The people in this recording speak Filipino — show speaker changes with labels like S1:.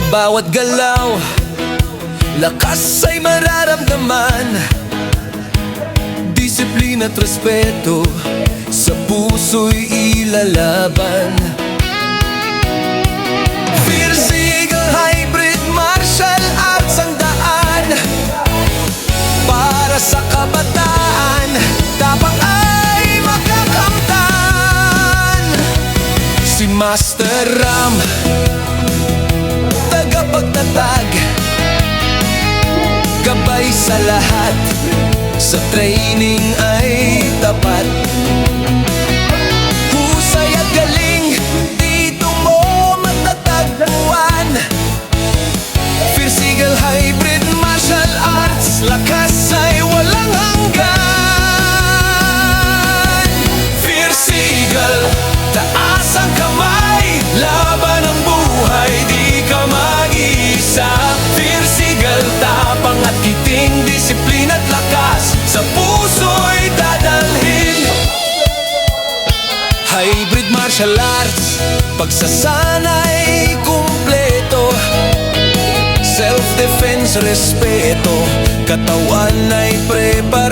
S1: bawat galaw, lakas ay mararamdaman. Disiplina at respeto sa puso'y ilalaban. Fierce Eagle Hybrid Martial Arts ang daan para sa kabataan, tapang ay makakamtan. Si Master Ram, tagapagtatag, gabay sa lahat, sa training ay tapat. Husay at galing, dito mo matatagpuan. Fierce Eagle Hybrid Martial Arts, lakas ay walang hanggan. Fierce Eagle, taas ang kamay, laban ang buhay, di ka mag-iisa. Fierce Eagle, tapang at kiting, disiplina at lakas, sa puso'y dadalhin. Hybrid martial arts, pagsasanay kumpleto, self-defense, respeto, katawan ay prepare.